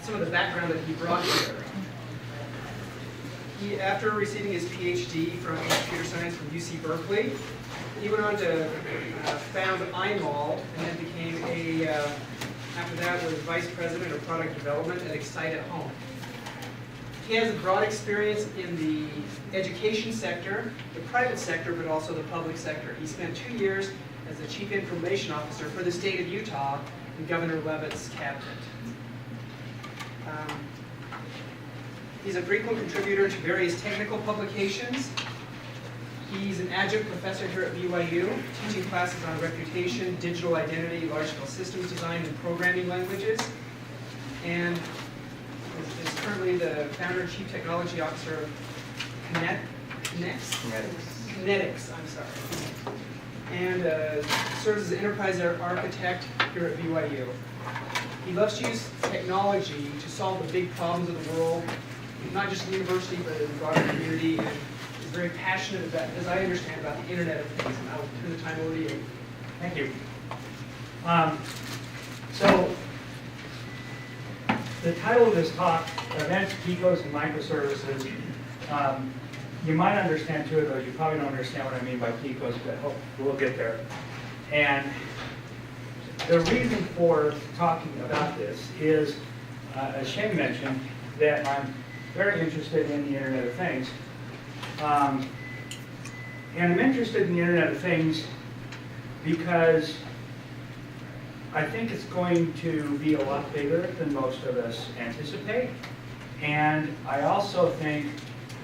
some of the background that he brought here. After receiving his PhD from computer science from UC Berkeley, he went on to found iMall, and then became after that was vice president of product development at Excite at Home. He has a broad experience in the education sector, the private sector, but also the public sector. He spent 2 years as the chief information officer for the state of Utah in Governor Leavitt's cabinet. He's a frequent contributor to various technical publications. He's an adjunct professor here at BYU, teaching classes on reputation, digital identity, large-scale systems design, and programming languages. And is currently the founder and chief technology officer of Kinetics, I'm sorry. And serves as an enterprise architect here at BYU. He loves to use technology to solve the big problems of the world, not just in the university, but in the broader community, and is very passionate about, as I understand, about the Internet of Things. And I'll turn the time over to you. Thank you. So, the title of this talk, Events, Picos, and Microservices. You might understand two of those. You probably don't understand what I mean by Picos, but we'll get there. And the reason for talking about this is, as Shane mentioned, that I'm very interested in the Internet of Things. And I'm interested in the Internet of Things because I think it's going to be a lot bigger than most of us anticipate. And I also think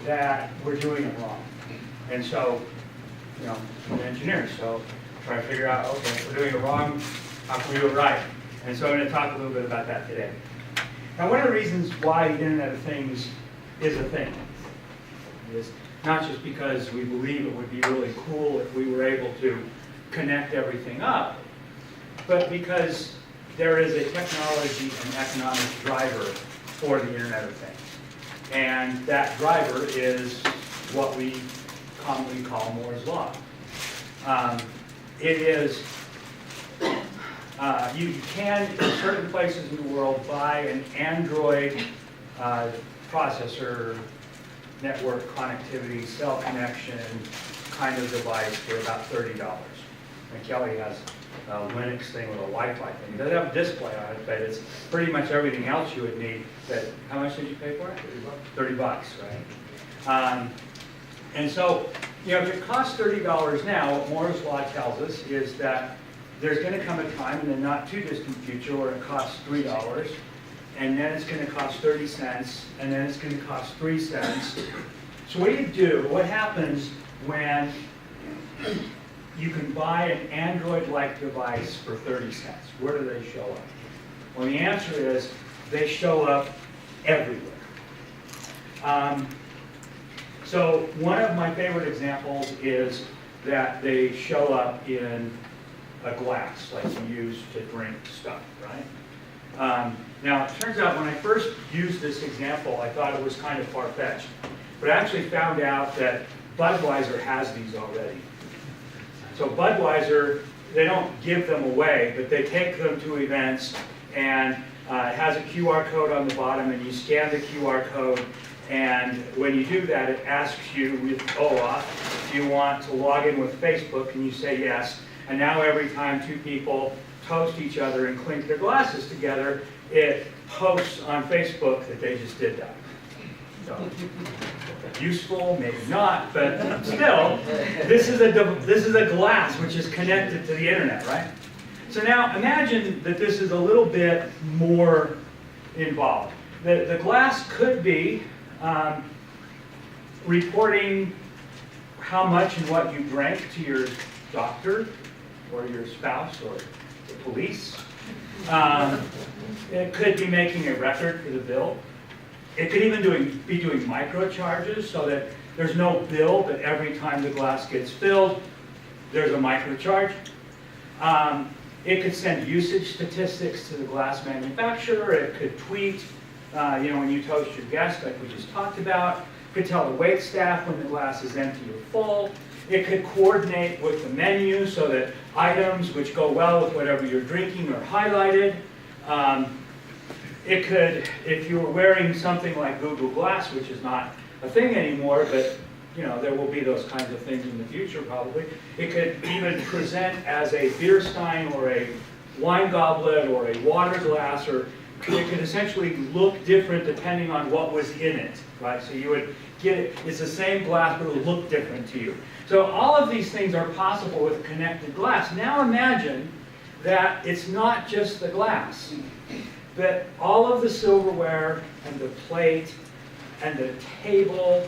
that we're doing it wrong. And so, you know, I'm an engineer, so try to figure out, okay, if we're doing it wrong, how can we do it right? And so I'm going to talk a little bit about that today. Now, one of the reasons why the Internet of Things is a thing is not just because we believe it would be really cool if we were able to connect everything up, but because there is a technology and economic driver for the Internet of Things. And that driver is what we commonly call Moore's Law. It is, you can, in certain places in the world, buy an Android processor, network connectivity, cell connection kind of device for about $30. And Kelly has a Linux thing with a Wi-Fi thing. It doesn't have a display on it, but it's pretty much everything else you would need. That, how much did you pay for it? $30, right? And so, you know, if it costs $30 now, what Moore's Law tells us is that there's going to come a time in the not too distant future where it costs $3, and then it's going to cost 30 cents, and then it's going to cost 3 cents. So what do you do? What happens when you can buy an Android-like device for 30 cents? Where do they show up? Well, the answer is they show up everywhere. So one of my favorite examples is that they show up in a glass, like you use to drink stuff, right? Now, it turns out when I first used this example, I thought it was kind of far-fetched. But I actually found out that Budweiser has these already. So Budweiser, they don't give them away, but they take them to events, and it has a QR code on the bottom, and you scan the QR code, and when you do that, it asks you with OAuth if you want to log in with Facebook, and you say yes. And now every time two people toast each other and clink their glasses together, it posts on Facebook that they just did that. So, useful, maybe not, but still, this is a glass which is connected to the internet, right? So now imagine that this is a little bit more involved. The glass could be reporting how much and what you drank to your doctor or your spouse or the police. It could be making a record for the bill. It could even be doing microcharges so that there's no bill, but every time the glass gets filled, there's a microcharge. It could send usage statistics to the glass manufacturer. It could tweet, when you toast your guest, like we just talked about. It could tell the wait staff when the glass is empty or full. It could coordinate with the menu so that items which go well with whatever you're drinking are highlighted. It could, if you were wearing something like Google Glass, which is not a thing anymore, but you know, there will be those kinds of things in the future probably. It could even present as a beer stein or a wine goblet or a water glass, or it could essentially look different depending on what was in it, right? So you would get it, it's the same glass, but it would look different to you. So all of these things are possible with connected glass. Now imagine that it's not just the glass, that all of the silverware and the plate and the table,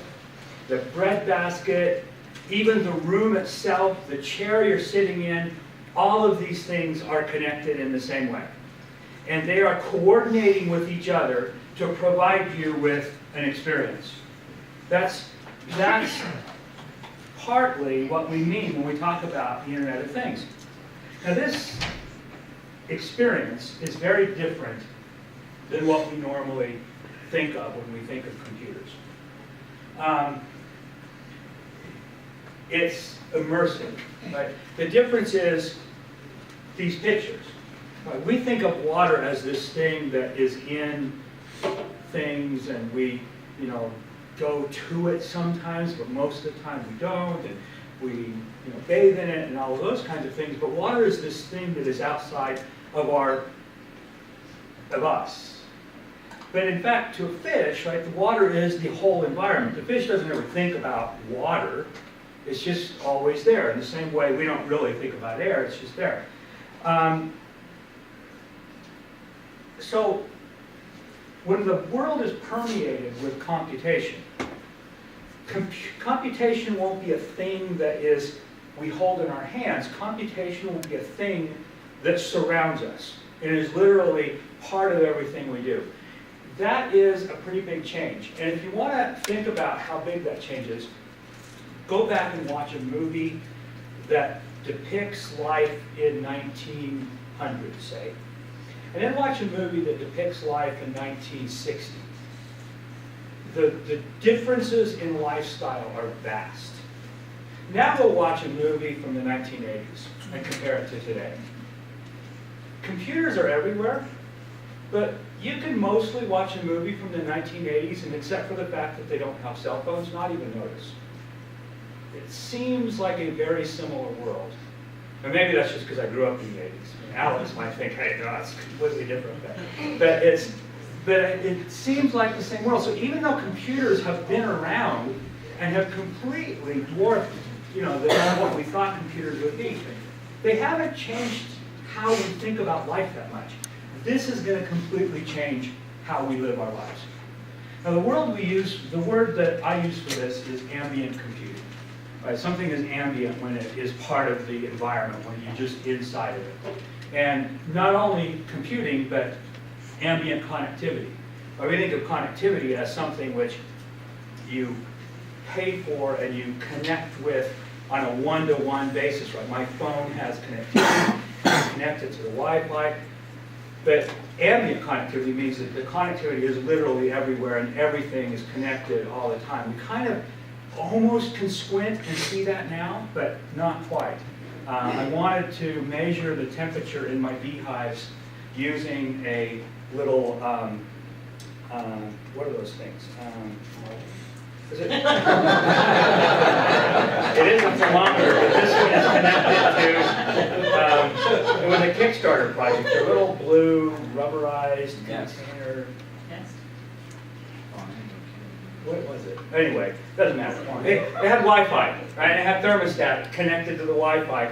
the bread basket, even the room itself, the chair you're sitting in, all of these things are connected in the same way. And they are coordinating with each other to provide you with an experience. That's partly what we mean when we talk about the Internet of Things. Now this experience is very different than what we normally think of when we think of computers. It's immersive. Right? The difference is these pictures. Right? We think of water as this thing that is in things, and we, you know, go to it sometimes, but most of the time we don't, and we, you know, bathe in it and all of those kinds of things. But water is this thing that is outside of us. But in fact, to a fish, right, the water is the whole environment. The fish doesn't ever think about water. It's just always there. In the same way, we don't really think about air. It's just there. So when the world is permeated with computation, computation won't be a thing that is we hold in our hands. Computation will be a thing that surrounds us. It is literally part of everything we do. That is a pretty big change. And if you want to think about how big that change is, go back and watch a movie that depicts life in 1900, say. And then watch a movie that depicts life in 1960. The differences in lifestyle are vast. Now go watch a movie from the 1980s and compare it to today. Computers are everywhere, but you can mostly watch a movie from the 1980s, and except for the fact that they don't have cell phones, not even notice. It seems like a very similar world. And maybe that's just because I grew up in the 80s. And Alex might think, hey, no, it's completely different. But it seems like the same world. So even though computers have been around and have completely dwarfed, you know, what we thought computers would be, they haven't changed how we think about life that much. This is going to completely change how we live our lives. Now the word that I use for this is ambient computing. Right? Something is ambient when it is part of the environment, when you're just inside of it. And not only computing, but ambient connectivity. We think of connectivity as something which you pay for and you connect with on a one-to-one basis. Right? My phone has connectivity, I'm connected to the Wi-Fi. But ambient connectivity means that the connectivity is literally everywhere and everything is connected all the time. We kind of almost can squint and see that now, but not quite. I wanted to measure the temperature in my beehives using a little, what are those things? Is it? It is a thermometer, but this one is connected to, it was a Kickstarter project, a little blue rubberized container. What was it? Anyway, doesn't matter. It had Wi-Fi, right? It had thermostat connected to the Wi-Fi.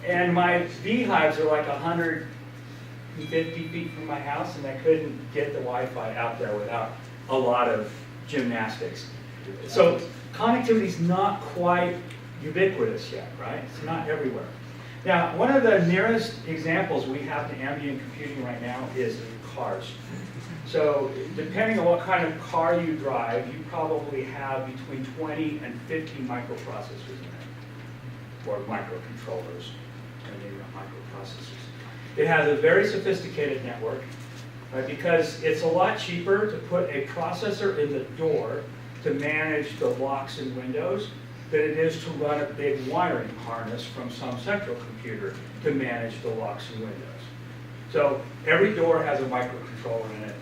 And my beehives are like 150 feet from my house, and I couldn't get the Wi-Fi out there without a lot of gymnastics. So connectivity is not quite ubiquitous yet, right? It's not everywhere. Now, one of the nearest examples we have to ambient computing right now is cars. So depending on what kind of car you drive, you probably have between 20 and 50 microprocessors in it, or microcontrollers, and maybe not microprocessors. It has a very sophisticated network, right, because it's a lot cheaper to put a processor in the door to manage the locks and windows than it is to run a big wiring harness from some central computer to manage the locks and windows. So every door has a microcontroller in it.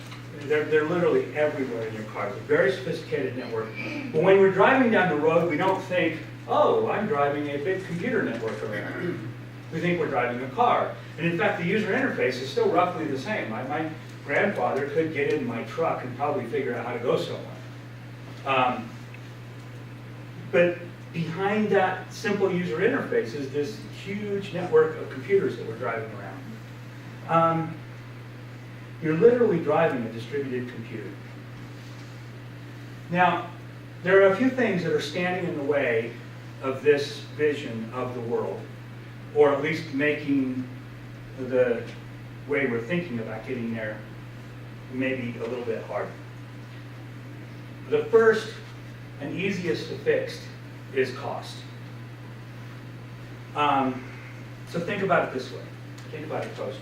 They're literally everywhere in your car. It's a very sophisticated network. But when we're driving down the road, we don't think, oh, I'm driving a big computer network around. We think we're driving a car. And in fact, the user interface is still roughly the same. My grandfather could get in my truck and probably figure out how to go somewhere. But behind that simple user interface is this huge network of computers that we're driving around. You're literally driving a distributed computer. Now, there are a few things that are standing in the way of this vision of the world, or at least making the way we're thinking about getting there maybe a little bit harder. The first and easiest to fix is cost. So think about it this way. Think about a toaster.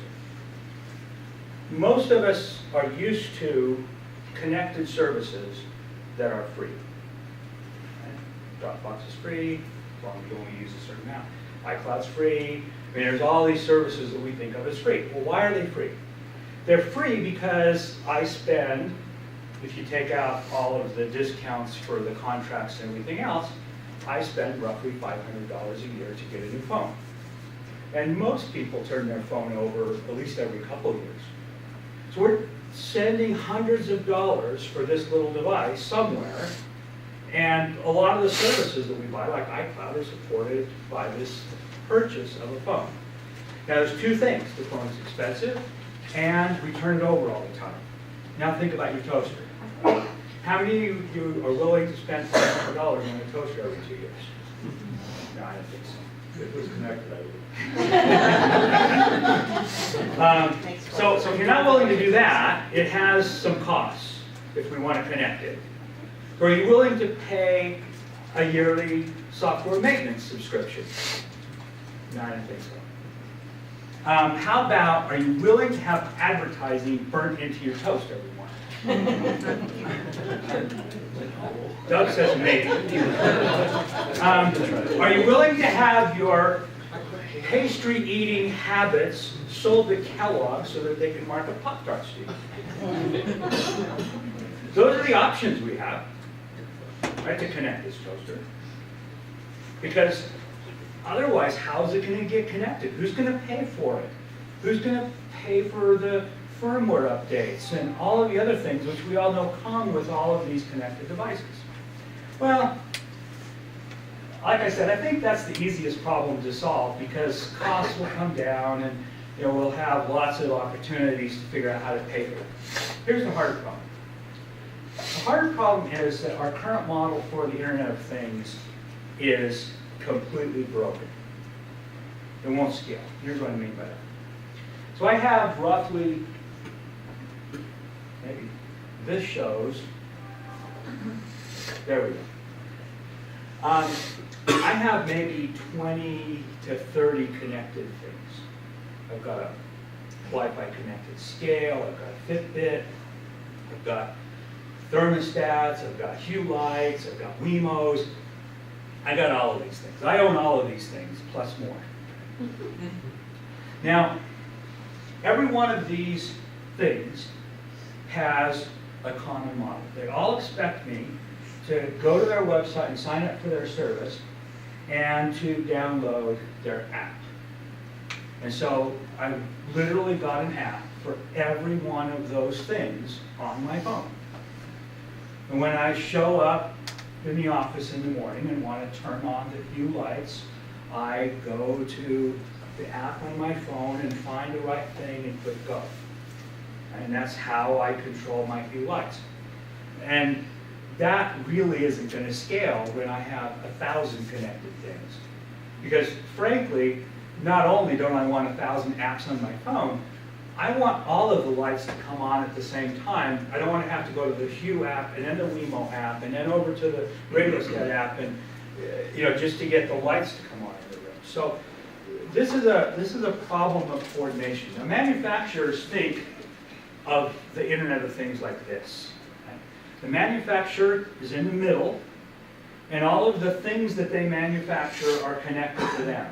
Most of us are used to connected services that are free. Right? Dropbox is free, as long as you only use a certain amount. iCloud's free. I mean, there's all these services that we think of as free. Well, why are they free? They're free because I spend, if you take out all of the discounts for the contracts and everything else, I spend roughly $500 a year to get a new phone. And most people turn their phone over at least every couple of years. So we're sending hundreds of dollars for this little device somewhere, and a lot of the services that we buy, like iCloud, are supported by this purchase of a phone. Now there's two things. The phone's expensive, and we turn it over all the time. Now think about your toaster. How many of you are willing to spend $500 on a toaster every 2 years? No, I don't think so. It was connected, I would. So if you're not willing to do that, it has some costs if we want to connect it. Or are you willing to pay a yearly software maintenance subscription? No, I don't think so. How about, are you willing to have advertising burnt into your toast every morning? Doug says maybe. Are you willing to have your pastry eating habits sold to Kellogg so that they can market Pop-Tarts to you? Those are the options we have, right, to connect this toaster. Because otherwise, how's it going to get connected? Who's going to pay for it? Who's going to pay for the firmware updates and all of the other things which we all know come with all of these connected devices? Well, like I said, I think that's the easiest problem to solve because costs will come down and we'll have lots of opportunities to figure out how to pay for it. Here's the hard problem. The hard problem is that our current model for the Internet of Things is completely broken. It won't scale. Here's what I mean by that. So I have roughly, maybe this shows, there we go. I have maybe 20 to 30 connected things. I've got a Wi-Fi connected scale, I've got a Fitbit, I've got thermostats, I've got Hue lights, I've got Wemos. I got all of these things. I own all of these things, plus more. Now, every one of these things has a common model. They all expect me to go to their website and sign up for their service and to download their app. And so I've literally got an app for every one of those things on my phone. And when I show up in the office in the morning and want to turn on the Hue lights, I go to the app on my phone and find the right thing and click go. And that's how I control my Hue lights. And that really isn't going to scale when I have 1,000 connected things. Because frankly, not only don't I want 1,000 apps on my phone, I want all of the lights to come on at the same time. I don't want to have to go to the Hue app and then the Wemo app and then over to the Radiostat app and just to get the lights to come on in the room. So this is a problem of coordination. Now, manufacturers think of the Internet of Things like this. Right? The manufacturer is in the middle, and all of the things that they manufacture are connected to them.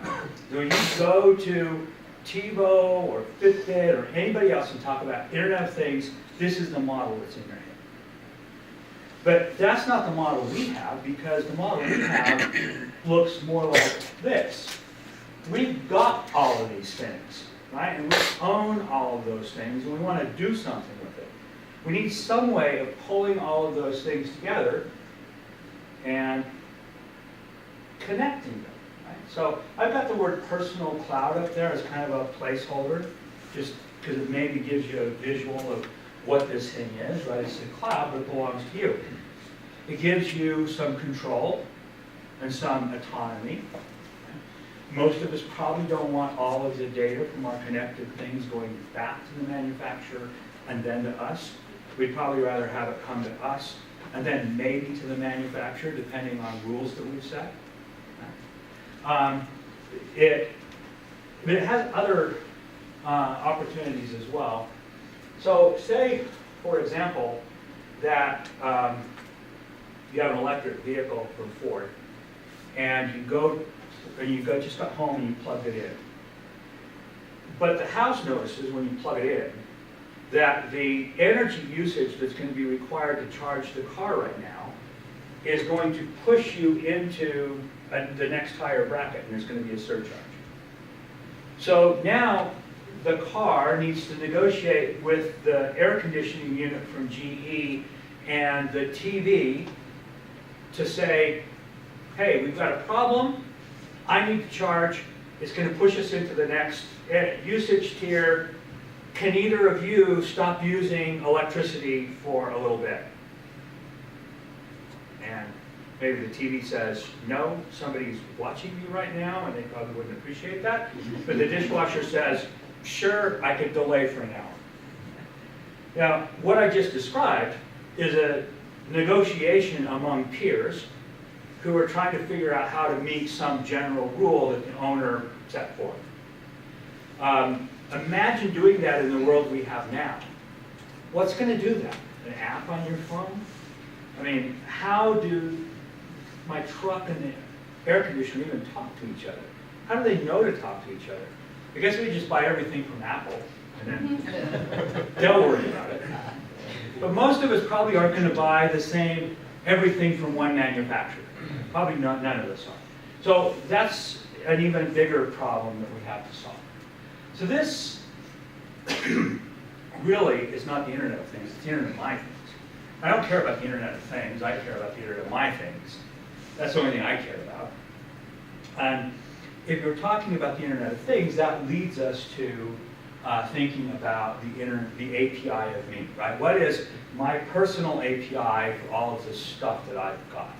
So you go to TiVo or Fitbit or anybody else can talk about Internet of Things, this is the model that's in your head. But that's not the model we have, because the model we have looks more like this. We've got all of these things, right? And we own all of those things, and we want to do something with it. We need some way of pulling all of those things together and connecting them. So I've got the word personal cloud up there as kind of a placeholder, just because it maybe gives you a visual of what this thing is, right? It's a cloud, but it belongs to you. It gives you some control and some autonomy. Most of us probably don't want all of the data from our connected things going back to the manufacturer and then to us. We'd probably rather have it come to us and then maybe to the manufacturer, depending on rules that we've set. But it has other opportunities as well. So say, for example, that you have an electric vehicle from Ford, and you just got home and you plugged it in. But the house notices when you plug it in that the energy usage that's going to be required to charge the car right now is going to push you into the next higher bracket, and there's going to be a surcharge. So now the car needs to negotiate with the air conditioning unit from GE and the TV to say, hey, we've got a problem, I need to charge, it's going to push us into the next usage tier, can either of you stop using electricity for a little bit? And maybe the TV says, no, somebody's watching me right now, and they probably wouldn't appreciate that. But the dishwasher says, sure, I could delay for an hour. Now, what I just described is a negotiation among peers who are trying to figure out how to meet some general rule that the owner set forth. Imagine doing that in the world we have now. What's going to do that? An app on your phone? I mean, how do my truck and the air conditioner even talk to each other? How do they know to talk to each other? I guess we just buy everything from Apple, and then they'll worry about it. But most of us probably aren't going to buy the same everything from one manufacturer. Probably none of us are. So that's an even bigger problem that we have to solve. So this really is not the Internet of Things, it's the Internet of my things. I don't care about the Internet of Things, I care about the Internet of my things. That's the only thing I care about. And if you're talking about the Internet of Things, that leads us to thinking about the API of me, right? What is my personal API for all of this stuff that I've got?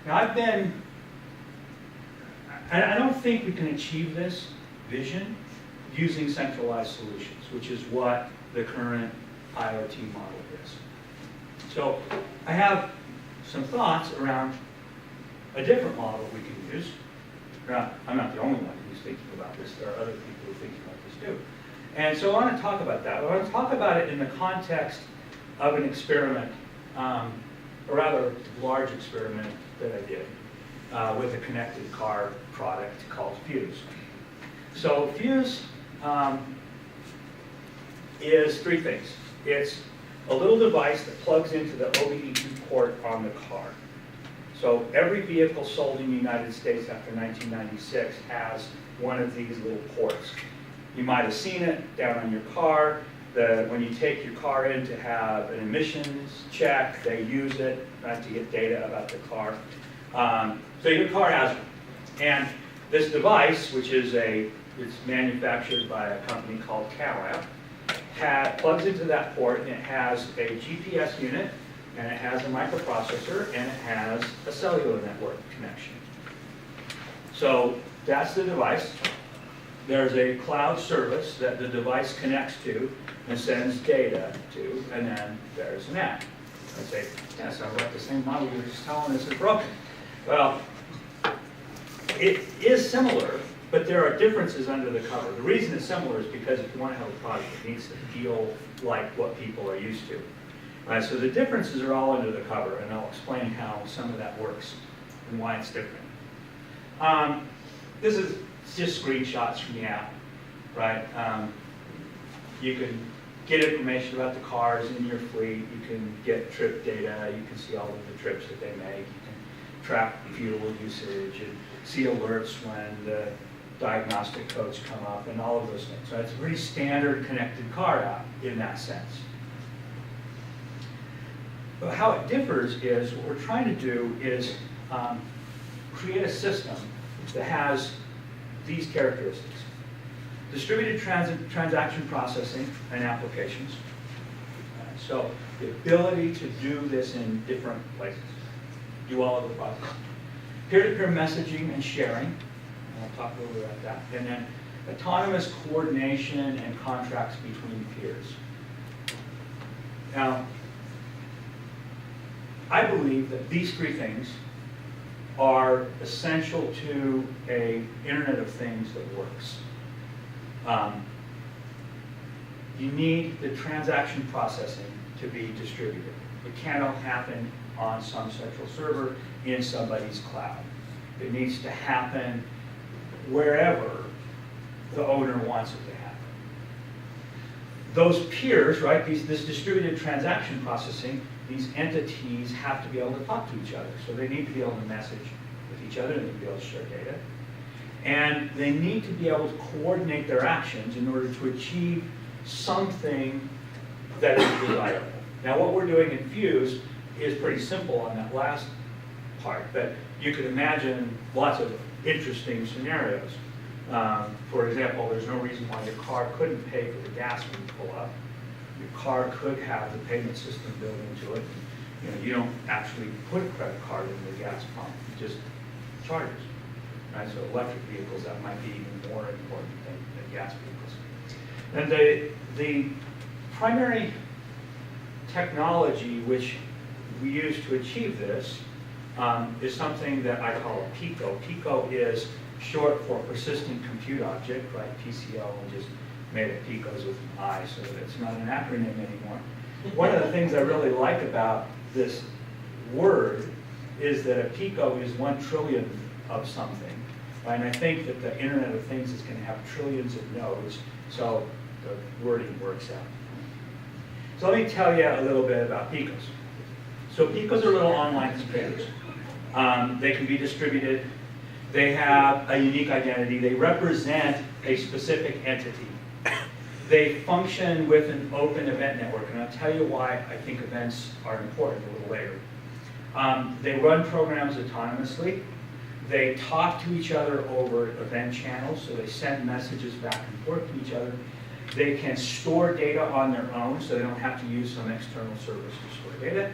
Now I don't think we can achieve this vision using centralized solutions, which is what the current IoT model is. So I have some thoughts around a different model we can use. Now, I'm not the only one who's thinking about this. There are other people who are thinking about this too. And so I want to talk about that. I want to talk about it in the context of an experiment, a rather large experiment that I did with a connected car product called Fuse. So Fuse is three things. It's a little device that plugs into the OBD2 port on the car. So every vehicle sold in the United States after 1996 has one of these little ports. You might have seen it down on your car. When you take your car in to have an emissions check, they use it to get data about the car. So your car has one. And this device, which is it's manufactured by a company called CalApp, plugs into that port, and it has a GPS unit, and it has a microprocessor, and it has a cellular network connection. So that's the device. There's a cloud service that the device connects to and sends data to, and then there's an app. I say, yeah, sounds like the same model you were just telling us is broken. Well, it is similar, but there are differences under the cover. The reason it's similar is because if you want to have a product, it needs to feel like what people are used to. So the differences are all under the cover, and I'll explain how some of that works and why it's different. This is just screenshots from the app. right? You can get information about the cars in your fleet. You can get trip data. You can see all of the trips that they make. You can track fuel usage and see alerts when the diagnostic codes come up and all of those things. So it's a pretty standard connected car app in that sense. But how it differs is what we're trying to do is create a system that has these characteristics. Distributed transaction processing and applications. So the ability to do this in different places, do all of the process. Peer-to-peer messaging and sharing, and I'll talk a little bit about that. And then autonomous coordination and contracts between peers. Now, I believe that these three things are essential to an Internet of Things that works. You need the transaction processing to be distributed. It cannot happen on some central server in somebody's cloud. It needs to happen wherever the owner wants it to happen. Those peers, right, this distributed transaction processing, these entities have to be able to talk to each other. So they need to be able to message with each other, they need to be able to share data. And they need to be able to coordinate their actions in order to achieve something that is desirable. Now what we're doing in Fuse is pretty simple on that last part, but you could imagine lots of interesting scenarios. For example, there's no reason why your car couldn't pay for the gas when you pull up. Your car could have the payment system built into it. You don't actually put a credit card in the gas pump, it just charges. Right? So electric vehicles, that might be even more important than gas vehicles. And the primary technology which we use to achieve this is something that I call a PICO. PICO is short for Persistent Compute Object, right? PCO, and just made it PICOs with an I, so that it's not an acronym anymore. One of the things I really like about this word is that a PICO is 1 trillion of something. Right? And I think that the Internet of Things is going to have trillions of nodes, so the wording works out. So let me tell you a little bit about PICOs. So PICOs are little online computers. They can be distributed. They have a unique identity. They represent a specific entity. They function with an open event network, and I'll tell you why I think events are important a little later. They run programs autonomously. They talk to each other over event channels, so they send messages back and forth to each other. They can store data on their own, so they don't have to use some external service to store data.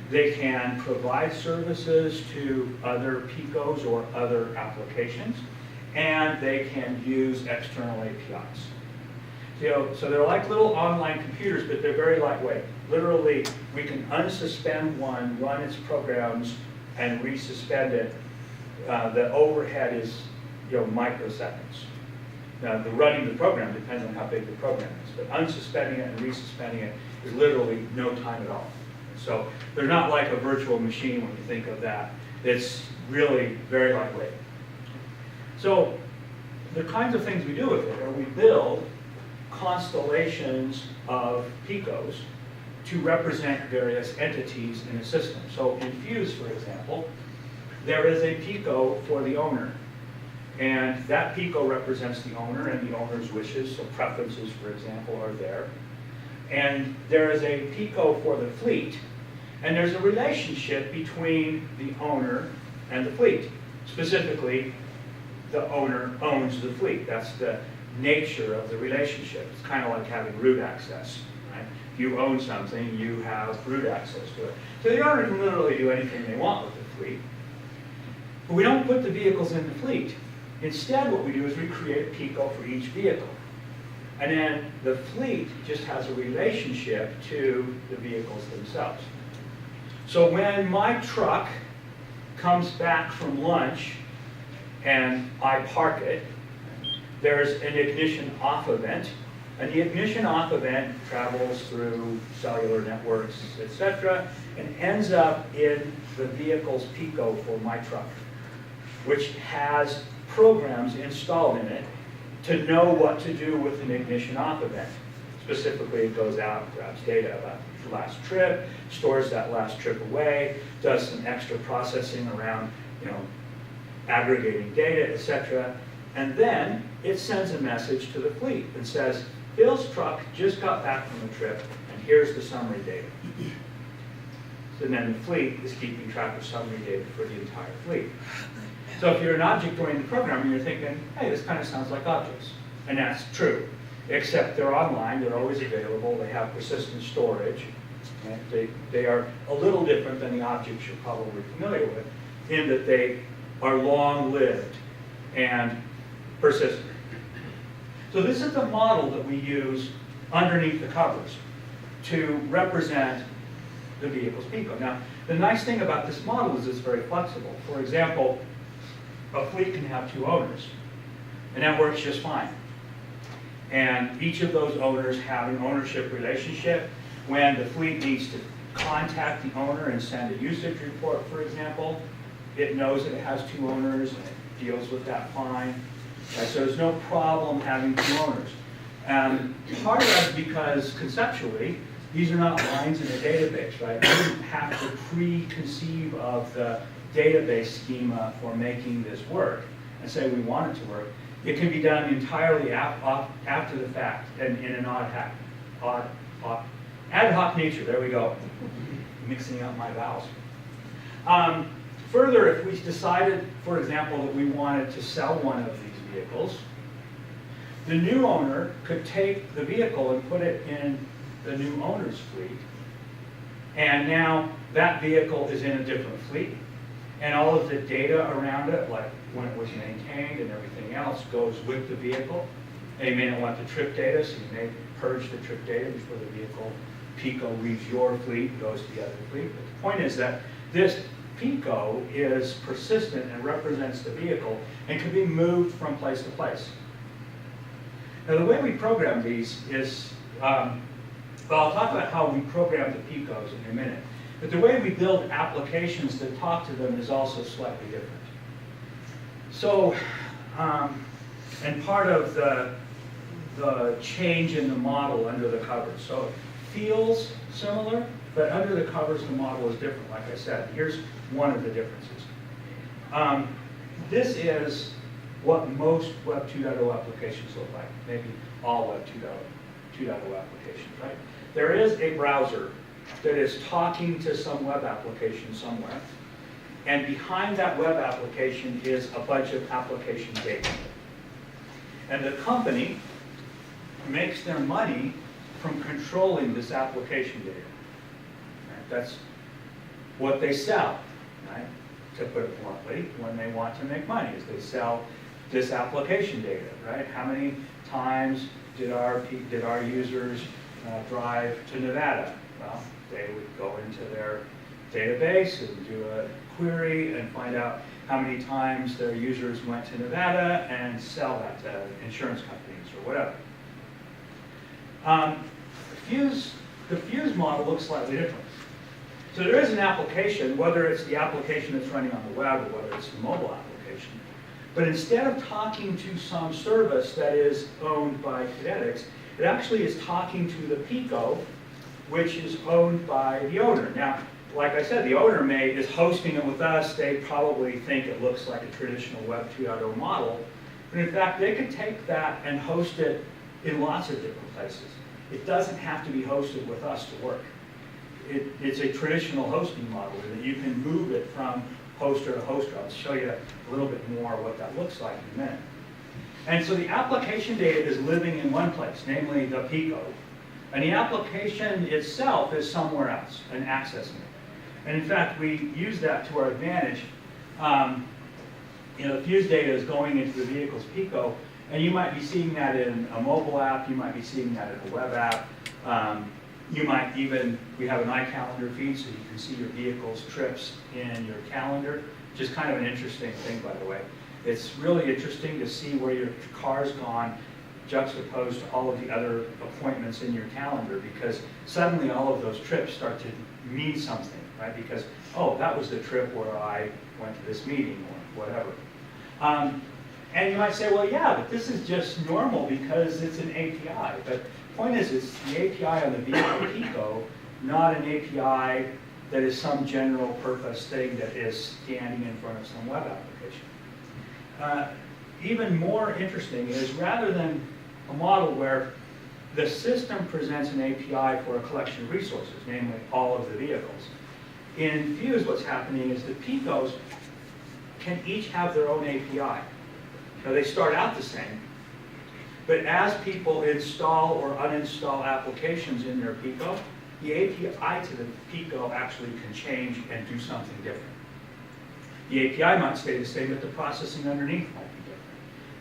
They can provide services to other PICOs or other applications, and they can use external APIs. So they're like little online computers, but they're very lightweight. Literally, we can unsuspend one, run its programs, and resuspend it. The overhead is microseconds. Now, the running the program depends on how big the program is, but unsuspending it and resuspending it is literally no time at all. So they're not like a virtual machine when you think of that. It's really very lightweight. So the kinds of things we do with it are we build constellations of PICOs to represent various entities in a system. So in Fuse, for example, there is a PICO for the owner. And that PICO represents the owner and the owner's wishes, so preferences, for example, are there. And there is a PICO for the fleet, and there's a relationship between the owner and the fleet. Specifically, the owner owns the fleet. That's the nature of the relationship. It's kind of like having root access. Right? If you own something, you have root access to it. So the owner can literally do anything they want with the fleet. But we don't put the vehicles in the fleet. Instead, what we do is we create a PICO for each vehicle. And then the fleet just has a relationship to the vehicles themselves. So when my truck comes back from lunch and I park it, there's an ignition off event. And the ignition off event travels through cellular networks, etc., and ends up in the vehicle's PICO for my truck, which has programs installed in it to know what to do with an ignition off event. Specifically, it goes out, grabs data about the last trip, stores that last trip away, does some extra processing around, aggregating data, etc. And then it sends a message to the fleet and says, Bill's truck just got back from the trip, and here's the summary data. So then the fleet is keeping track of summary data for the entire fleet. So if you're an object-oriented programmer, you're thinking, hey, this kind of sounds like objects. And that's true, except they're online, they're always available, they have persistent storage. Right? They are a little different than the objects you're probably familiar with, in that they are long-lived and persistent. So this is the model that we use underneath the covers to represent the vehicle's PICO. Now, the nice thing about this model is it's very flexible. For example, a fleet can have 2 owners, and that works just fine. And each of those owners have an ownership relationship. When the fleet needs to contact the owner and send a usage report, for example, it knows that it has 2 owners and it deals with that fine. Right? So there's no problem having 2 owners. Part of that is because conceptually, these are not lines in a database, right? You don't have to preconceive of the database schema for making this work and say we want it to work. It can be done entirely after the fact and in an ad hoc nature. There we go. Mixing up my vowels. Further, if we decided, for example, that we wanted to sell one of these vehicles, the new owner could take the vehicle and put it in the new owner's fleet, and now that vehicle is in a different fleet, and all of the data around it, like when it was maintained and everything else, goes with the vehicle. And you may not want the trip data, so you may purge the trip data before the vehicle PICO leaves your fleet and goes to the other fleet. But the point is that this PICO is persistent and represents the vehicle and can be moved from place to place. Now the way we program these is, well, I'll talk about how we program the PICOs in a minute. But the way we build applications that talk to them is also slightly different. So, and part of the change in the model under the covers. So it feels similar, but under the covers the model is different, like I said. Here's one of the differences. This is what most Web 2.0 applications look like, maybe all Web 2.0 applications, right? There is a browser that is talking to some web application somewhere, and behind that web application is a bunch of application data. And the company makes their money from controlling this application data. Right? That's what they sell, right? To put it bluntly, when they want to make money, is they sell this application data, right? How many times did our users drive to Nevada? Well, they would go into their database and do a query and find out how many times their users went to Nevada and sell that to insurance companies or whatever. The Fuse model looks slightly different. So there is an application, whether it's the application that's running on the web or whether it's the mobile application. But instead of talking to some service that is owned by Kinetics, it actually is talking to the PICO, which is owned by the owner. Now, like I said, the owner is hosting it with us. They probably think it looks like a traditional Web 2.0 model. But in fact, they could take that and host it in lots of different places. It doesn't have to be hosted with us to work. It's a traditional hosting model, and you can move it from hoster to hoster. I'll show you a little bit more what that looks like in a minute. And so the application data is living in one place, namely the PICO. And the application itself is somewhere else and accessing it. And in fact, we use that to our advantage. The Fuse data is going into the vehicle's PICO, and you might be seeing that in a mobile app, you might be seeing that in a web app. You might even, we have an iCalendar feed, so you can see your vehicle's trips in your calendar, which is kind of an interesting thing, by the way. It's really interesting to see where your car's gone juxtaposed to all of the other appointments in your calendar, because suddenly all of those trips start to mean something, right? Because, oh, that was the trip where I went to this meeting or whatever. And you might say, well, yeah, but this is just normal because it's an API. But the point is, it's the API on the vehicle Pico, not an API that is some general purpose thing that is standing in front of some web application. Even more interesting is, rather than a model where the system presents an API for a collection of resources, namely all of the vehicles, in Fuse what's happening is the Picos can each have their own API. Now they start out the same, but as people install or uninstall applications in their Pico, the API to the Pico actually can change and do something different. The API might stay the same, but the processing underneath might be different.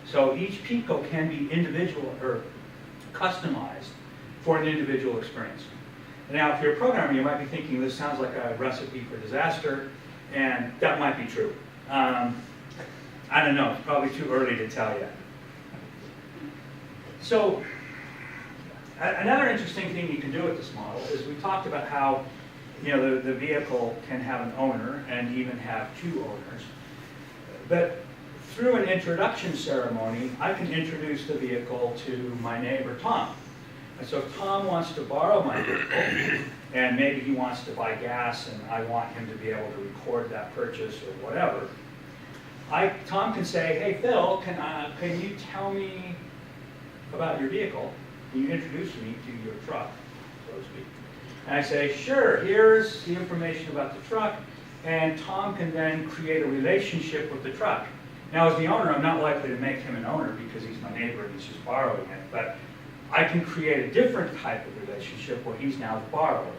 So each Pico can be individual or customized for an individual experience. Now, if you're a programmer, you might be thinking this sounds like a recipe for disaster, and that might be true. I don't know, it's probably too early to tell yet. So, another interesting thing you can do with this model is we talked about how the vehicle can have an owner and even have two owners. But through an introduction ceremony, I can introduce the vehicle to my neighbor Tom. And so if Tom wants to borrow my vehicle, and maybe he wants to buy gas and I want him to be able to record that purchase or whatever, Tom can say, hey Phil, can you tell me about your vehicle? Can you introduce me to your truck, so to speak? And I say, sure, here's the information about the truck, and Tom can then create a relationship with the truck. Now as the owner, I'm not likely to make him an owner because he's my neighbor and he's just borrowing it, but I can create a different type of relationship where he's now the borrower.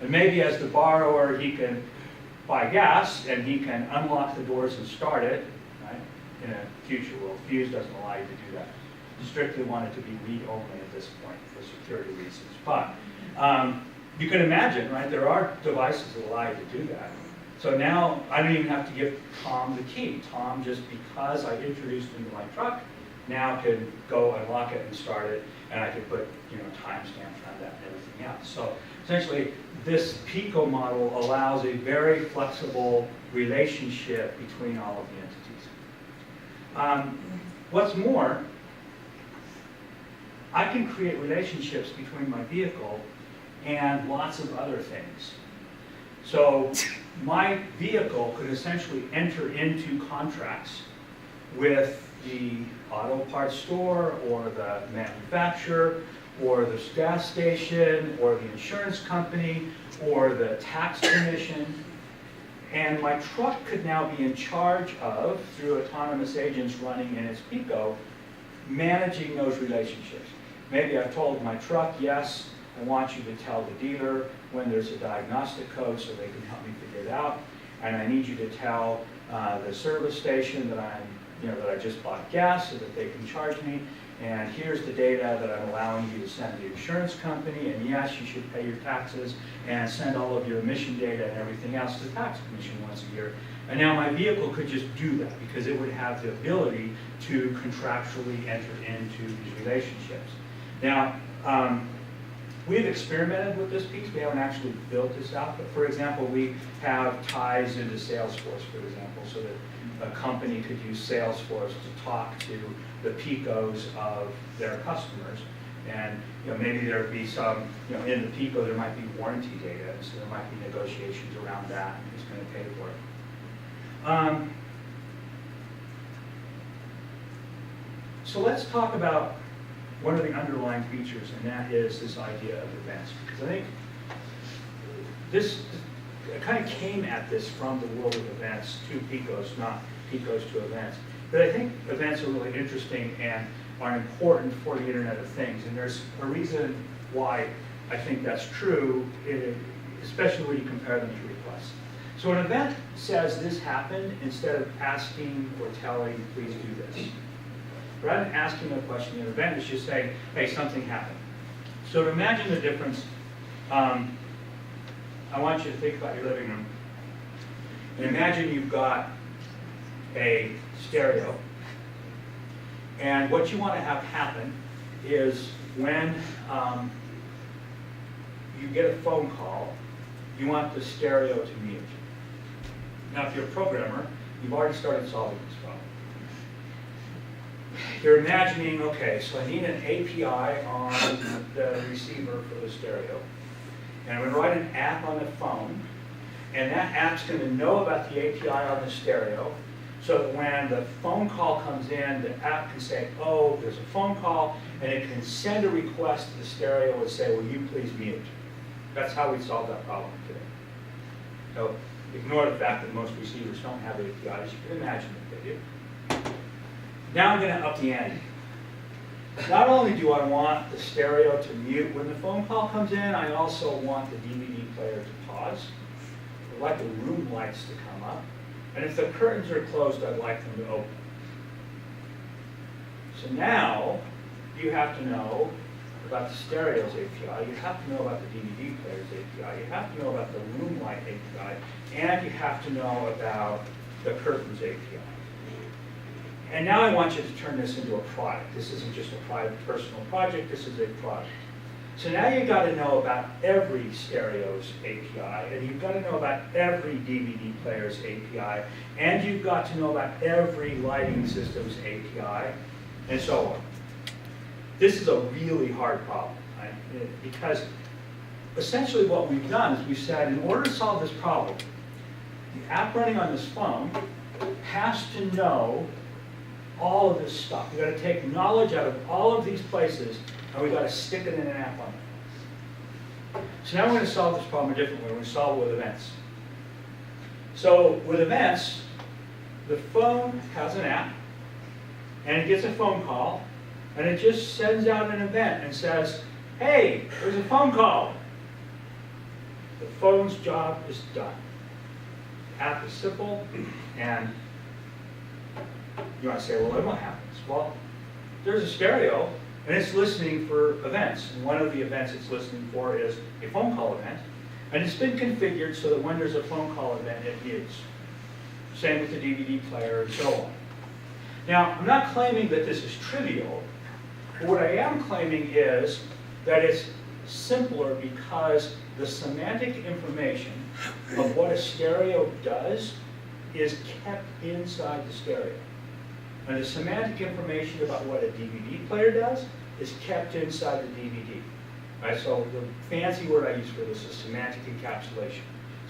And maybe as the borrower, he can buy gas and he can unlock the doors and start it, right? In a future world, Fuse doesn't allow you to do that. You strictly want it to be read-only at this point for security reasons. But you can imagine, right, there are devices that allow you to do that. So now I don't even have to give Tom the key. Tom, just because I introduced him to my truck, now can go unlock it and start it, and I can put timestamps on that and everything else. So essentially, this Pico model allows a very flexible relationship between all of the entities. What's more, I can create relationships between my vehicle and lots of other things. So my vehicle could essentially enter into contracts with the auto parts store or the manufacturer or the gas station or the insurance company or the tax commission. And my truck could now be in charge of, through autonomous agents running in its Pico, managing those relationships. Maybe I've told my truck, yes, I want you to tell the dealer when there's a diagnostic code so they can help me figure it out. And I need you to tell the service station that I just bought gas so that they can charge me. And here's the data that I'm allowing you to send the insurance company. And yes, you should pay your taxes and send all of your emission data and everything else to the tax commission once a year. And now my vehicle could just do that because it would have the ability to contractually enter into these relationships. Now, we've experimented with this piece. We haven't actually built this out. But for example, we have ties into Salesforce, for example, so that a company could use Salesforce to talk to the Picos of their customers. And maybe there would be some, in the Pico there might be warranty data, so there might be negotiations around that, and who's going to pay for it. So let's talk about one of the underlying features, and that is this idea of events. Because I think this kind of came at this from the world of events to Picos, not Picos to events. But I think events are really interesting and are important for the Internet of Things. And there's a reason why I think that's true, especially when you compare them to requests. So an event says this happened instead of asking or telling, please do this. Rather than asking a question, an event is just saying, hey, something happened. So to imagine the difference, I want you to think about your living room. And imagine you've got a stereo. And what you want to have happen is when you get a phone call, you want the stereo to mute. Now, if you're a programmer, you've already started solving this problem. you're imagining, okay, so I need an API on the receiver for the stereo, and I'm going to write an app on the phone, and that app's going to know about the API on the stereo, so that when the phone call comes in, the app can say, oh, there's a phone call, and it can send a request to the stereo and say, will you please mute? That's how we solve that problem today. So ignore the fact that most receivers don't have APIs. You can imagine that they do. Now I'm going to up the ante. Not only do I want the stereo to mute when the phone call comes in, I also want the DVD player to pause. I'd like the room lights to come up. And if the curtains are closed, I'd like them to open. So now you have to know about the stereo's API, you have to know about the DVD player's API, you have to know about the room light API, and you have to know about the curtains API. And now I want you to turn this into a product. This isn't just a private personal project, this is a product. So now you've got to know about every stereo's API, and you've got to know about every DVD player's API, and you've got to know about every lighting system's API, and so on. This is a really hard problem, right? Because essentially what we've done is we've said, in order to solve this problem, the app running on this phone has to know all of this stuff. We've got to take knowledge out of all of these places, and we've got to stick it in an app on it. So now we're going to solve this problem a different way. We're going to solve it with events. So with events, the phone has an app, and it gets a phone call, and it just sends out an event and says, hey, there's a phone call. The phone's job is done. The app is simple, and you want to say, well, then what happens? Well, there's a stereo, and it's listening for events. And one of the events it's listening for is a phone call event. And it's been configured so that when there's a phone call event, it mutes. Same with the DVD player and so on. Now, I'm not claiming that this is trivial. But what I am claiming is that it's simpler because the semantic information of what a stereo does is kept inside the stereo. And the semantic information about what a DVD player does is kept inside the DVD. Right? So the fancy word I use for this is semantic encapsulation.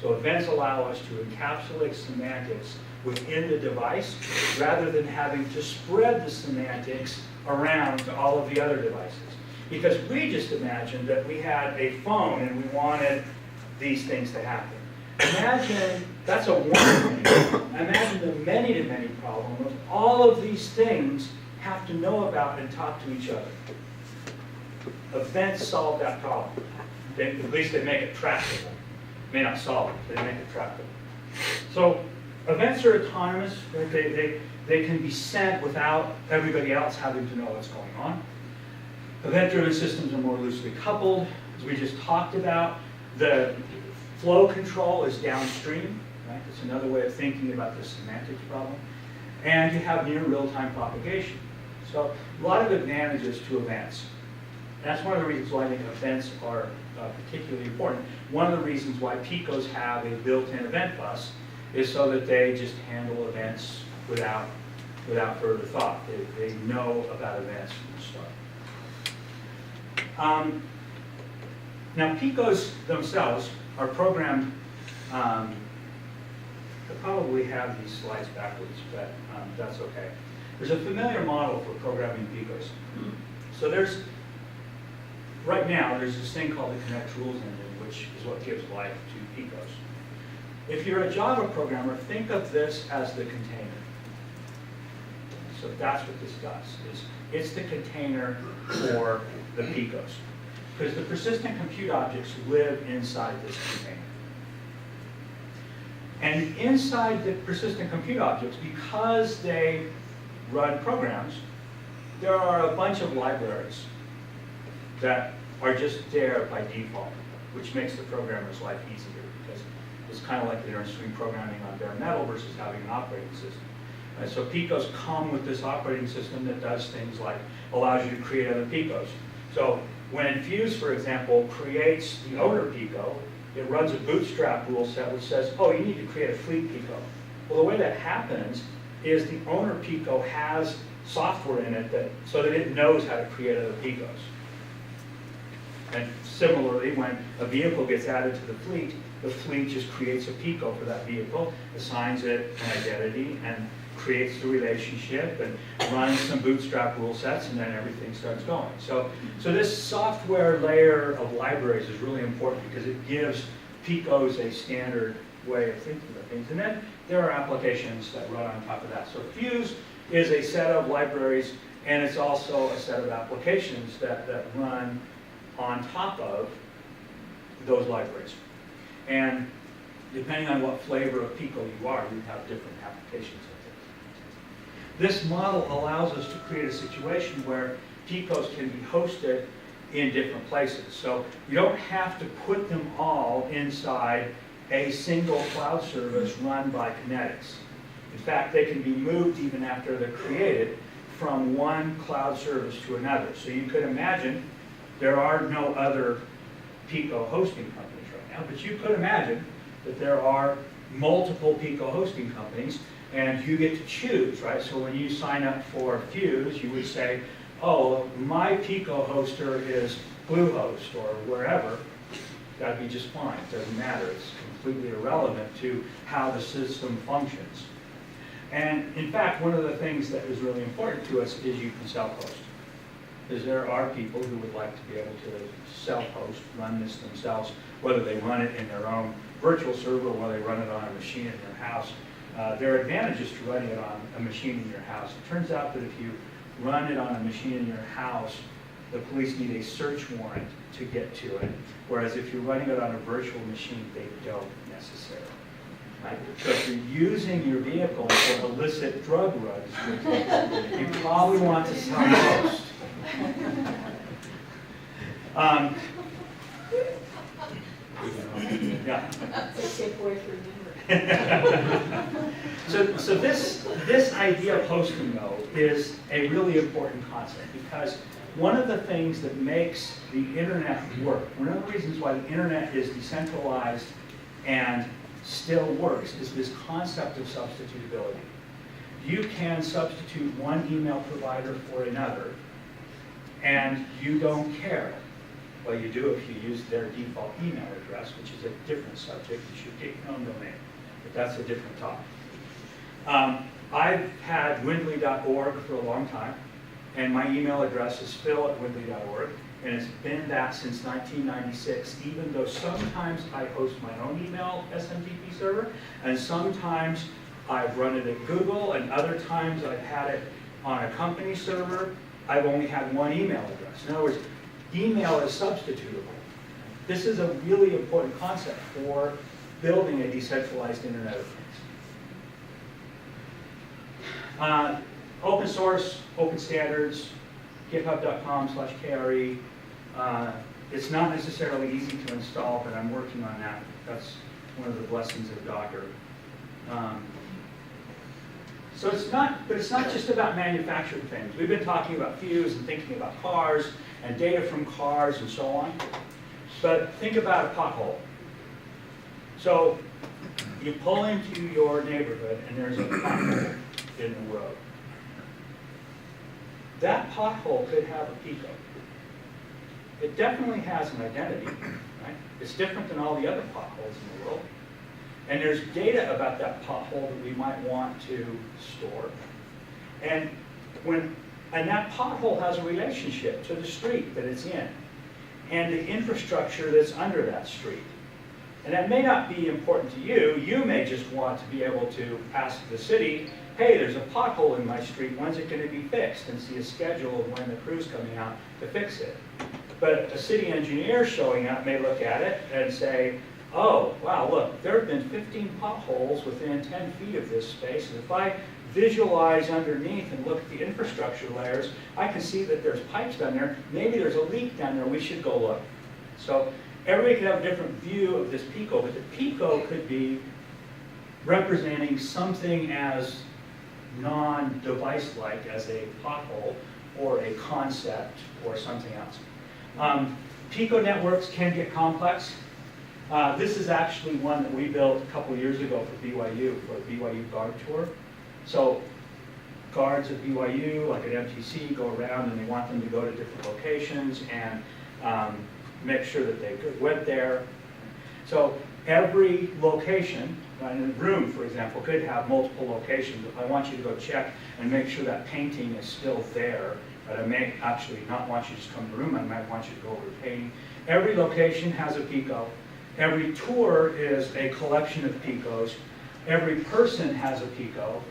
So events allow us to encapsulate semantics within the device rather than having to spread the semantics around to all of the other devices. Because we just imagined that we had a phone and we wanted these things to happen. Imagine, that's a one thing. Imagine the many-to-many problem of all of these things have to know about and talk to each other. Events solve that problem. At least they make it tractable. May not solve it, but they make it tractable. So events are autonomous. They can be sent without everybody else having to know what's going on. Event-driven systems are more loosely coupled. As we just talked about, the flow control is downstream. Right? That's another way of thinking about the semantics problem. And you have near real-time propagation. So a lot of advantages to events. That's one of the reasons why I think events are particularly important. One of the reasons why Picos have a built-in event bus is so that they just handle events without further thought. They know about events from the start. Now, Picos themselves are programmed, I probably have these slides backwards, but that's okay. There's a familiar model for programming Picos. So right now, there's this thing called the Connect Rules Engine, which is what gives life to Picos. If you're a Java programmer, think of this as the container. So that's what this does. It's the container for the Picos. Because the persistent compute objects live inside this container. And inside the persistent compute objects, because they run programs, there are a bunch of libraries that are just there by default, which makes the programmer's life easier, because it's kind of like they're doing programming on bare metal versus having an operating system. So Picos come with this operating system that does things like allows you to create other Picos. So when Fuse, for example, creates the owner Pico, it runs a bootstrap rule set which says, oh, you need to create a fleet Pico. Well, the way that happens is the owner Pico has software in it so that it knows how to create other Picos. And similarly, when a vehicle gets added to the fleet just creates a Pico for that vehicle, assigns it an identity, and creates the relationship, and runs some bootstrap rule sets, and then everything starts going. So this software layer of libraries is really important because it gives Picos a standard way of thinking about things. And then there are applications that run on top of that. So Fuse is a set of libraries, and it's also a set of applications that run on top of those libraries. And depending on what flavor of Pico you are, you have different applications of it. This model allows us to create a situation where Picos can be hosted in different places. So you don't have to put them all inside a single cloud service run by Kinetics. In fact, they can be moved even after they're created from one cloud service to another. So you could imagine there are no other Pico hosting companies right now, but you could imagine that there are multiple Pico hosting companies, and you get to choose, right? So when you sign up for Fuse, you would say, oh, my Pico hoster is Bluehost or wherever. That'd be just fine. It doesn't matter. It's completely irrelevant to how the system functions. And in fact, one of the things that is really important to us is you can self-host. Because there are people who would like to be able to self-host, run this themselves, whether they run it in their own virtual server or whether they run it on a machine in their house. There are advantages to running it on a machine in your house. It turns out that if you run it on a machine in your house, the police need a search warrant to get to it, whereas if you're running it on a virtual machine, they don't necessarily. Right? So if you're using your vehicle for illicit drug runs, you probably want to self-host. Yeah. That's a good way to remember. So this idea of hosting, though, is a really important concept because one of the things that makes the internet work, one of the reasons why the internet is decentralized and still works, is this concept of substitutability. You can substitute one email provider for another, and you don't care. Well, you do if you use their default email address, which is a different subject. You should get your own domain, but that's a different topic. I've had Windley.org for a long time, and my email address is phil@windley.org, and it's been that since 1996, even though sometimes I host my own email SMTP server, and sometimes I've run it at Google, and other times I've had it on a company server. I've only had one email address. In other words, email is substitutable. This is a really important concept for building a decentralized Internet of Things. Open source, open standards, github.com/KRE. It's not necessarily easy to install, but I'm working on that. That's one of the blessings of Docker. So it's not just about manufacturing things. We've been talking about Fuse and thinking about cars and data from cars and so on. But think about a pothole. So you pull into your neighborhood and there's a pothole in the road. That pothole could have a Pico. It definitely has an identity, right? It's different than all the other potholes in the world. And there's data about that pothole that we might want to store. And that pothole has a relationship to the street that it's in and the infrastructure that's under that street. And that may not be important to you. You may just want to be able to ask the city, hey, there's a pothole in my street, when's it going to be fixed? And see a schedule of when the crew's coming out to fix it. But a city engineer showing up may look at it and say, oh, wow, look, there have been 15 potholes within 10 feet of this space, and if I visualize underneath and look at the infrastructure layers, I can see that there's pipes down there. Maybe there's a leak down there. We should go look. So everybody could have a different view of this Pico, but the Pico could be representing something as non-device-like as a pothole or a concept or something else. Pico networks can get complex. This is actually one that we built a couple years ago for BYU, for a BYU Guard Tour. So guards at BYU, like at MTC, go around and they want them to go to different locations and make sure that they went there. So every location, in a room, for example, could have multiple locations. If I want you to go check and make sure that painting is still there, but I may actually not want you to just come to the room, I might want you to go over the painting. Every location has a Pico. Every tour is a collection of Picos. Every person has a Pico.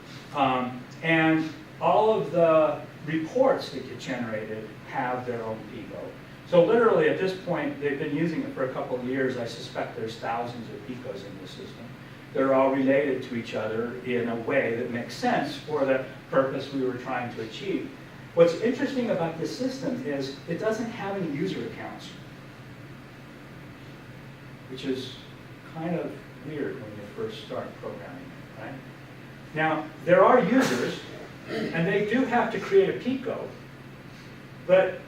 And all of the reports that get generated have their own Pico. So literally at this point, they've been using it for a couple of years. I suspect there's thousands of Picos in the system. They're all related to each other in a way that makes sense for the purpose we were trying to achieve. What's interesting about this system is it doesn't have any user accounts, which is kind of weird when you first start programming, right? Now, there are users, and they do have to create a Pico, but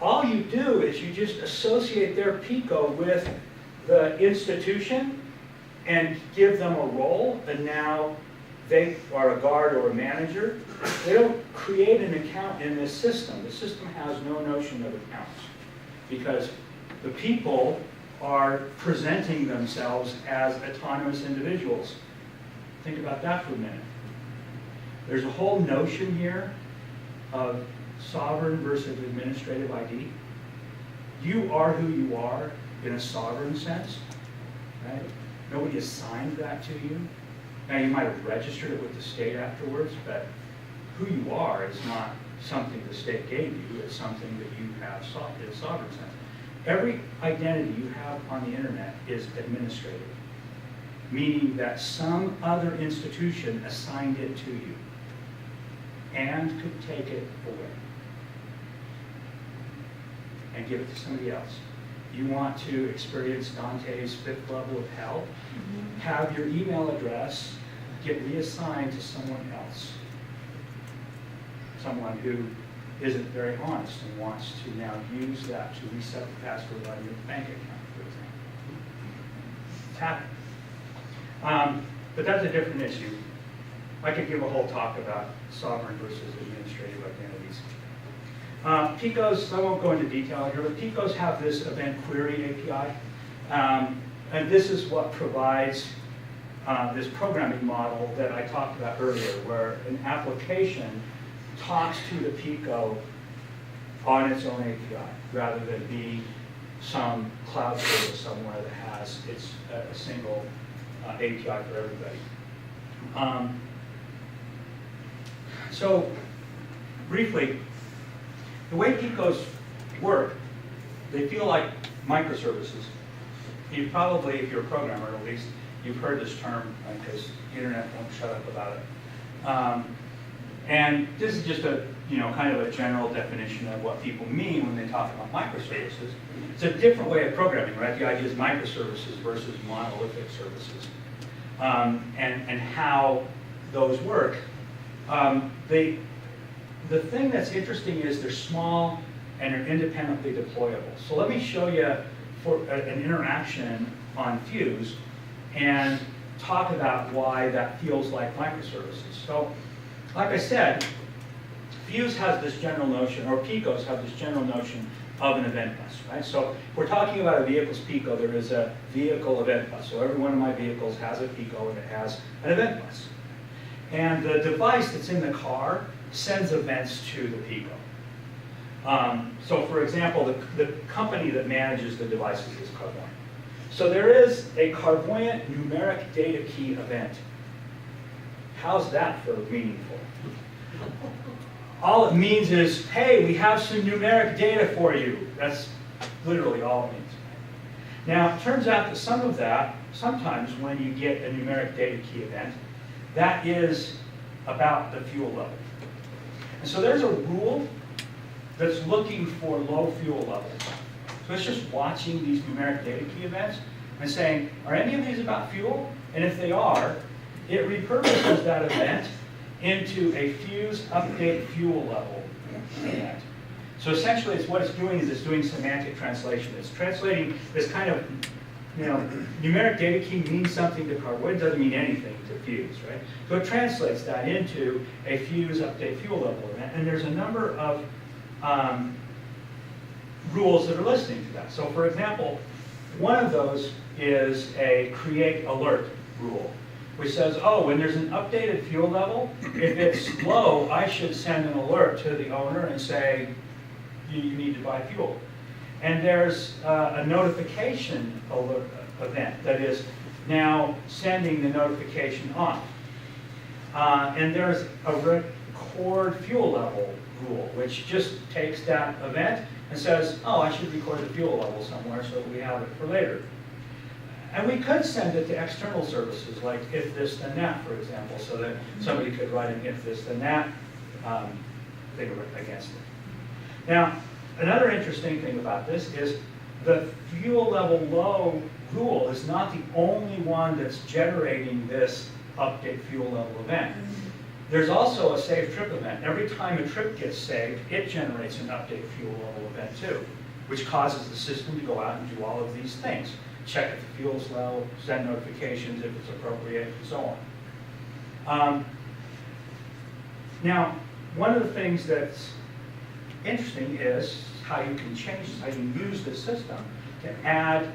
all you do is you just associate their Pico with the institution and give them a role, and now they are a guard or a manager. They don't create an account in this system. The system has no notion of accounts because the people are presenting themselves as autonomous individuals. Think about that for a minute. There's a whole notion here of sovereign versus administrative ID. You are who you are in a sovereign sense, right? Nobody assigned that to you. Now you might have registered it with the state afterwards, but who you are is not something the state gave you, it's something that you have in a sovereign sense. Every identity you have on the internet is administrative, meaning that some other institution assigned it to you and could take it away and give it to somebody else. You want to experience Dante's 5th level of hell? Have your email address get reassigned to someone else. Someone who isn't very honest and wants to now use that to reset the password on your bank account, for example. It's happening. But that's a different issue. I could give a whole talk about sovereign versus administrative identities. Picos, I won't go into detail here, but Picos have this event query API. And this is what provides this programming model that I talked about earlier, where an application talks to the Pico on its own API, rather than be some cloud service somewhere that has a single API for everybody. So, briefly, the way Picos work, they feel like microservices. You probably, if you're a programmer at least, you've heard this term because the internet won't shut up about it. And this is just a, kind of a general definition of what people mean when they talk about microservices. It's a different way of programming, right? The idea is microservices versus monolithic services, and how those work. The thing that's interesting is they're small and they're independently deployable. So let me show you for an interaction on Fuse and talk about why that feels like microservices. So, like I said, Fuse has this general notion, or Picos have this general notion of an event bus, right? So if we're talking about a vehicle's Pico, there is a vehicle event bus. So every one of my vehicles has a Pico and it has an event bus. And the device that's in the car sends events to the Pico. So for example, the company that manages the devices is Clairvoyant. So there is a Clairvoyant numeric data key event. How's that for meaningful? All it means is, hey, we have some numeric data for you. That's literally all it means. Now, it turns out that some of that, sometimes when you get a numeric data key event, that is about the fuel level. And so there's a rule that's looking for low fuel levels. So it's just watching these numeric data key events and saying, are any of these about fuel? And if they are, it repurposes that event into a Fuse update fuel level event. So essentially, what it's doing is it's doing semantic translation. It's translating this kind of numeric data key means something to cardboard. It doesn't mean anything to fuse, right? So it translates that into a fuse update fuel level event. And there's a number of rules that are listening to that. So for example, one of those is a create alert rule, which says, oh, when there's an updated fuel level, if it's low, I should send an alert to the owner and say, you need to buy fuel. And there's a notification alert event that is now sending the notification off. And there's a record fuel level rule, which just takes that event and says, oh, I should record the fuel level somewhere so that we have it for later. And we could send it to external services like if this then that, for example, so that somebody could write an if this then that thing against it. Now, another interesting thing about this is the fuel level low rule is not the only one that's generating this update fuel level event. There's also a save trip event. Every time a trip gets saved, it generates an update fuel level event too, which causes the system to go out and do all of these things. Check if the fuel's low, send notifications if it's appropriate, and so on. Now, one of the things that's interesting is how you can change, how you can use the system to add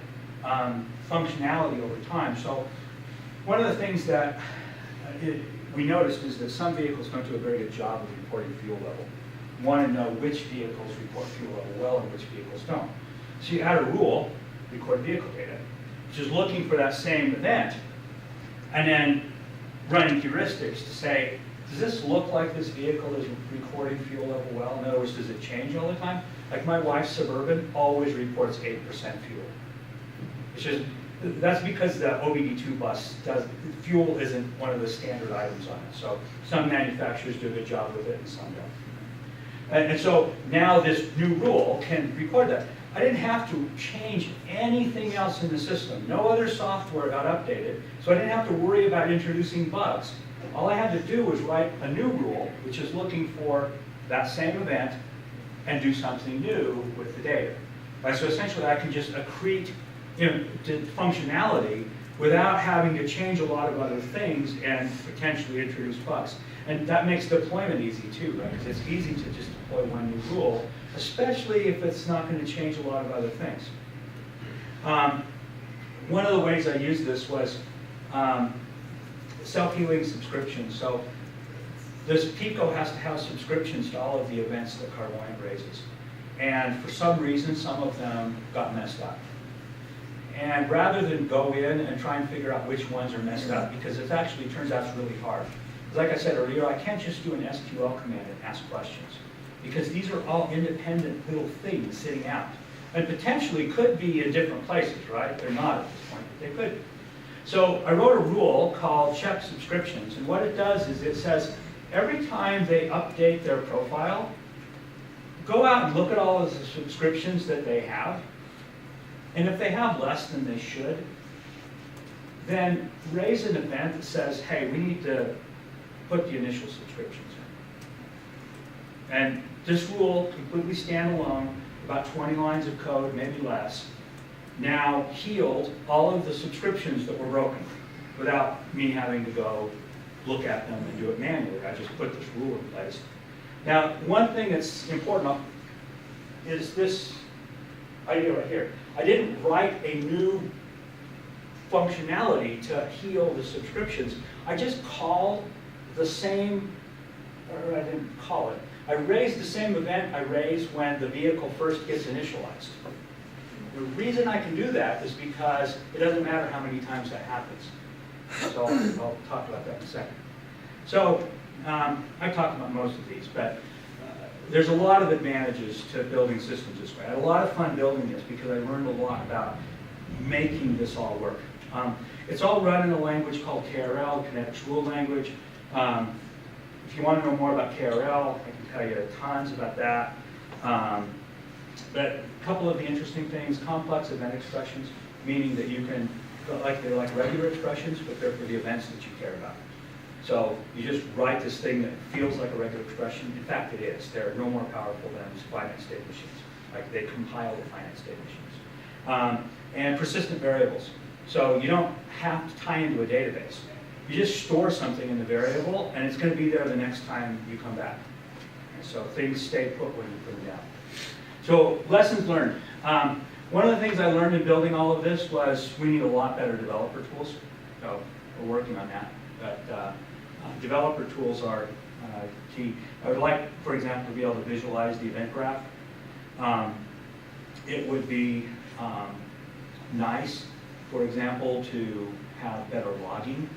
functionality over time. So one of the things that we noticed is that some vehicles don't do a very good job of reporting fuel level. You want to know which vehicles report fuel level well and which vehicles don't. So you add a rule, record vehicle data, which is looking for that same event, and then running heuristics to say, does this look like this vehicle is recording fuel level well? In other words, does it change all the time? Like my wife's Suburban always reports 8% fuel. It's just, that's because the OBD2 bus does, fuel isn't one of the standard items on it. So some manufacturers do a good job with it and some don't. And so now this new rule can record that. I didn't have to change anything else in the system. No other software got updated, so I didn't have to worry about introducing bugs. All I had to do was write a new rule, which is looking for that same event and do something new with the data. Right? So essentially I can just accrete functionality without having to change a lot of other things and potentially introduce bugs. And that makes deployment easy too, right? Because it's easy to just deploy one new rule, especially if it's not going to change a lot of other things. One of the ways I used this was self-healing subscriptions. So this Pico has to have subscriptions to all of the events that Carboyant raises. And for some reason, some of them got messed up. And rather than go in and try and figure out which ones are messed up, because it actually turns out it's really hard. Like I said earlier, I can't just do an SQL command and ask questions, because these are all independent little things sitting out. And potentially could be in different places, right? They're not at this point, but they could be. So I wrote a rule called check subscriptions, and what it does is it says every time they update their profile, go out and look at all of the subscriptions that they have, and if they have less than they should, then raise an event that says, hey, we need to put the initial subscriptions in. And this rule, completely standalone, about 20 lines of code, maybe less, now healed all of the subscriptions that were broken without me having to go look at them and do it manually. I just put this rule in place. Now, one thing that's important is this idea right here. I didn't write a new functionality to heal the subscriptions. I just called the same, or I didn't call it. I raised the same event I raised when the vehicle first gets initialized. The reason I can do that is because it doesn't matter how many times that happens. So I'll talk about that in a second. So I talked about most of these, but there's a lot of advantages to building systems this way. I had a lot of fun building this because I learned a lot about making this all work. It's all run in a language called KRL, Kinetics Rule Language. If you want to know more about KRL, I can tell you tons about that. But a couple of the interesting things, complex event expressions, meaning that you can, they're like regular expressions, but they're for the events that you care about. So you just write this thing that feels like a regular expression. In fact, it is. They're no more powerful than finite state machines. Like they compile the finite state machines. and persistent variables. So you don't have to tie into a database. You just store something in the variable, and it's going to be there the next time you come back. And so things stay put when you put them down. So lessons learned. One of the things I learned in building all of this was we need a lot better developer tools. So we're working on that. But developer tools are key. I would like, for example, to be able to visualize the event graph. It would be nice, for example, to have better logging.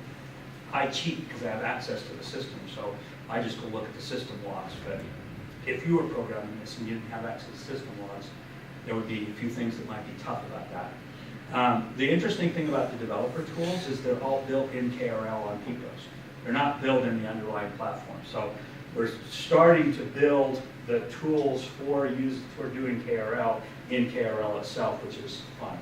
I cheat because I have access to the system, so I just go look at the system logs. But if you were programming this and you didn't have access to system logs, there would be a few things that might be tough about that. The interesting thing about the developer tools is they're all built in KRL on Picos. They're not built in the underlying platform. So we're starting to build the tools for doing KRL in KRL itself, which is fun.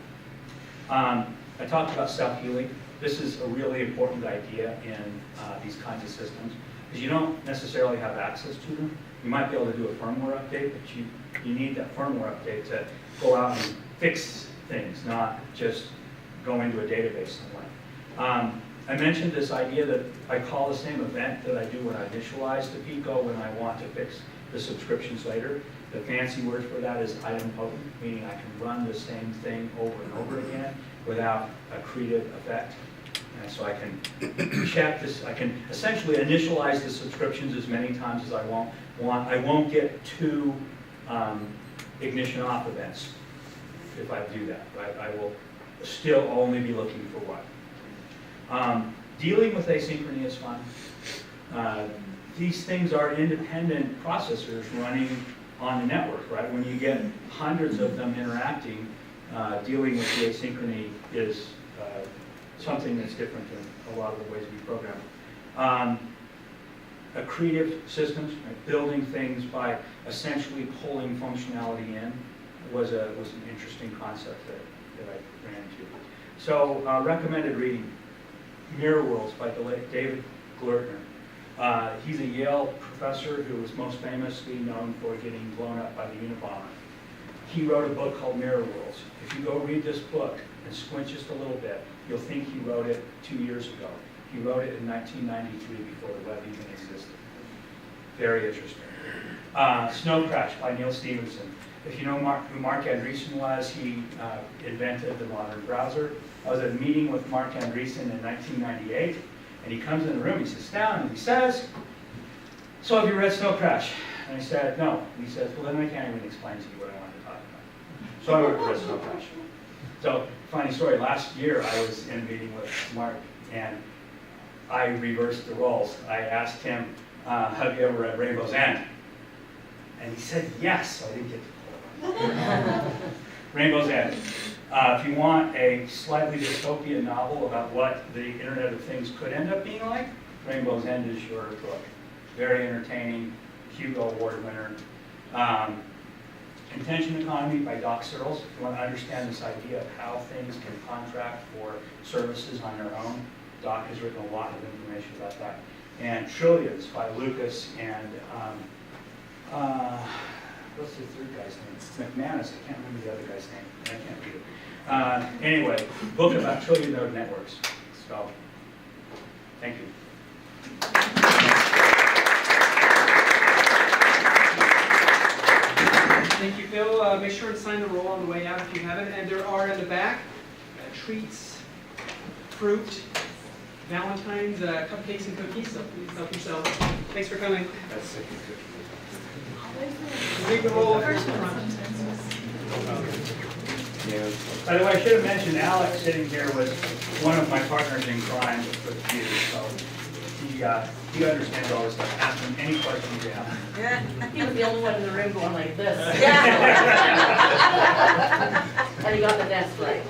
I talked about self-healing. This is a really important idea in these kinds of systems, because you don't necessarily have access to them. You might be able to do a firmware update, but you need that firmware update to go out and fix things, not just go into a database somewhere. I mentioned this idea that I call the same event that I do when I initialize the Pico when I want to fix the subscriptions later. The fancy word for that is idempotent, meaning I can run the same thing over and over again without accretive effect. And so I can check this, I can essentially initialize the subscriptions as many times as I want. I won't get two ignition off events if I do that, right? I will still only be looking for one. Dealing with asynchrony is fun. These things are independent processors running on the network, right? When you get hundreds of them interacting, dealing with the asynchrony is something that's different than a lot of the ways we program. Accretive systems, right? Building things by essentially pulling functionality in was an interesting concept that I ran into. So recommended reading, Mirror Worlds by David Glertner. He's a Yale professor who was most famously known for getting blown up by the Unabomber. He wrote a book called Mirror Worlds. If you go read this book and squint just a little bit, you'll think he wrote it 2 years ago. He wrote it in 1993 before the web even existed. Very interesting. Snow Crash by Neil Stephenson. If you know who Mark Andreessen was, he invented the modern browser. I was at a meeting with Mark Andreessen in 1998, and he comes in the room, he sits down, and he says, "So have you read Snow Crash?" And I said, "No." And he says, "Well, then I can't even explain to you what I want to talk about." So I read Snow Crash. So, funny story, last year I was in a meeting with Mark, and I reversed the roles. I asked him, "Have you ever read Rainbow's End?" And he said yes, so I didn't get to pull it. Rainbow's End. If you want a slightly dystopian novel about what the Internet of Things could end up being like, Rainbow's End is your book. Very entertaining, Hugo Award winner. Intention Economy by Doc Searles. If you want to understand this idea of how things can contract for services on their own, Doc has written a lot of information about that. And Trillions by Lucas and what's the third guy's name? McManus. I can't remember the other guy's name. I can't read it. Anyway, book about trillion node networks. So, thank you. Thank you, Phil. Make sure to sign the roll on the way out if you haven't. And there are in the back treats, fruit, Valentine's, cupcakes, and cookies. So please help yourself. Thanks for coming. That's second cookie. Leave the roll first front. Yeah. By the way, I should have mentioned Alex sitting here was one of my partners in crime for the theater, so he understands all this stuff. Ask him any questions you have. He was the only one in the room going like this. And he got the desk right.